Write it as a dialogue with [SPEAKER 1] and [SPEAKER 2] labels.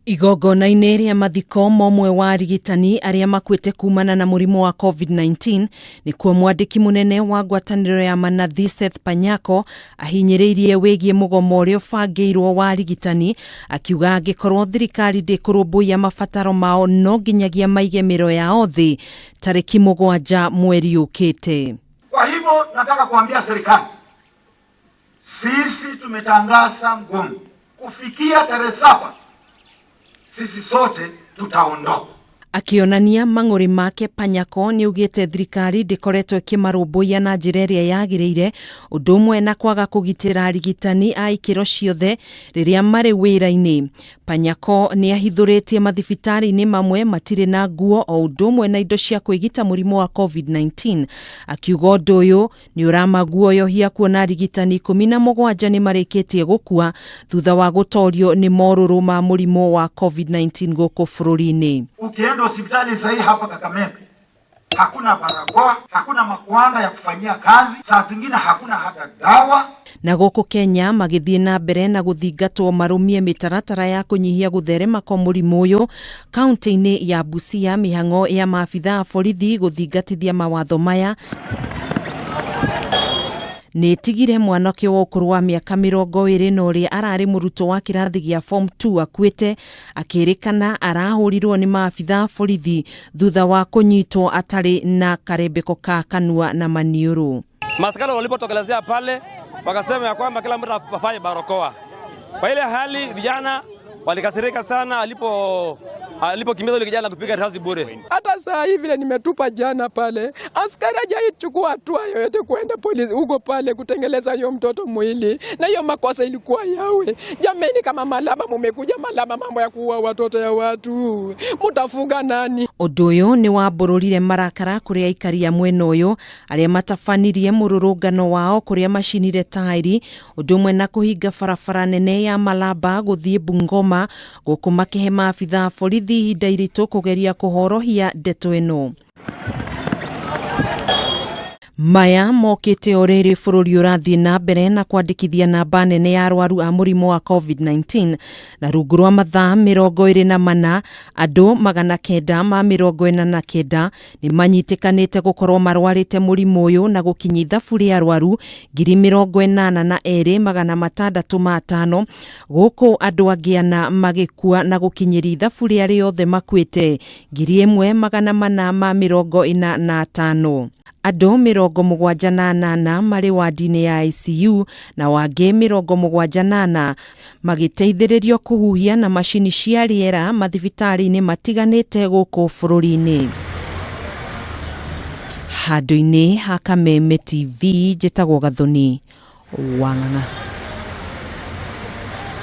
[SPEAKER 1] Igongona-inĩ rĩa mathiko momwe wa Arigitani arĩa makuĩte kumana na murimu wa COVID-19 nĩkuo mwandiki munene wa ngwataniro ya manathi Seth Panyako ahinyiririe wĩgiĩ mũgomo ũrĩa ũbangĩirwo wa Arigitani, akiuga angĩkorwo thirikari ndĩkurumbuiya mabataro mao no nginyagia maige miro yao thĩ tariki 7 mweri ukite.
[SPEAKER 2] Kwa hivyo nataka kuambia serikali, sisi tumetangaza mgomo kufikia tarehe 7. Sisi sote tutaondoka.
[SPEAKER 1] Akionania mang'ũrĩ make, Panyako nĩ ugĩte thirikari ndĩkoretwo ĩkĩmarũmbũiya na njĩra ĩrĩa yagĩrĩire, ũndũ ũmwe na kwaga kũgitĩra arigitani a ikĩro ciothe rĩrĩa marĩ wĩra-inĩ. Panyako nĩ ahithũrĩtie mathibitarĩ-inĩ mamwe matirĩ na nguo o ũndũ ũmwe na indo cia kwĩgita mũrimũ wa COVID-19, akiuga ũndũ ũyũ nĩ ũramaguoyohia kuona arigitani 17 nĩ marĩkĩtie gũkua thutha wa gũtorio nĩ morũrũ ma mũrimũ wa COVID-19 gũkũ bũrũri-inĩ.
[SPEAKER 2] Ukienda hospitali sahi hapa Kakamega, hakuna barakoa, hakuna makuanda ya kufanyia kazi, saa zingine hakuna hata dawa.
[SPEAKER 1] Na gũkũ Kenya magĩthiĩ na mbere na gũthingatwo marũmie mĩtaratara ya kũnyihia gũtherema kwa mũrimũ ũyũ. Kaunti-inĩ ya Busia mĩhang'o ya maabitha a borithi gũthingatithia mawatho maya nĩtigire mwanake wa ũkũrũ wa mĩaka 20 na ũrĩa ararĩ mũrutwo wa kĩrathi gĩa form 2 akuĩte, akĩrĩkana arahũrirwo nĩ maabitha borithi thutha wa kũnyitwo atarĩ na karembeko ka kanua na maniũrũ.
[SPEAKER 3] Maskari walipotokelezea pale wakasema ya kwamba kila mtu afanye barakoa. Kwa ile hali vijana walikasirika sana alipokimbiza yule kijana kupiga risasi bure.
[SPEAKER 4] Hata saa hivi vile nimetupa jana pale, askari hajaichukua hatua yoyote kwenda polisi huko pale kutengeleza hiyo mtoto mwili, na hiyo makosa ilikuwa yawe. Jameni, kama Malaba mumekuja Malaba mambo ya kuua watoto ya watu, mutafunga nani?
[SPEAKER 1] Ũndũ ũyũ nĩ wambũrũrire marakara kũrĩa aikari a mwena ũyũ arĩa matabanirie mũrũrũngano wao kũrĩa macinire tairi, ũndũ ũmwe na kũhinga barabara nene ya Malaba gũthiĩ Bungoma gũkũ makĩhe maabitha borithi ihinda iritũ kũgeria kũhorohia ndeto ĩno. Maya mokĩte o rĩrĩ bũrũri ũrathiĩ na mbere na kwandĩkithia namba nene ya arwaru a mũrimũ wa COVID-19 na rungu rwa mathaa 24 andũ 949 nĩ manyitĩkanĩte gũkorwo marwarĩte mũrimũ ũyũ na gũkinyia ithabu rĩa arwaru 82,605 gũkũ andũ angĩ ana magĩkua na gũkinyĩria ithabu rĩa rĩothe makuĩte 1,445. Andũ 78 marĩ wadi-inĩ ya ICU na wangĩ 78 magĩteithĩrĩrio kũhuhia na macini cia rĩera mathibitarĩ-inĩ matiganĩte gũkũ bũrũri-inĩ. Handũ-inĩ ha Kameme TV, njĩtagwo Gathoni Wang'ang'a.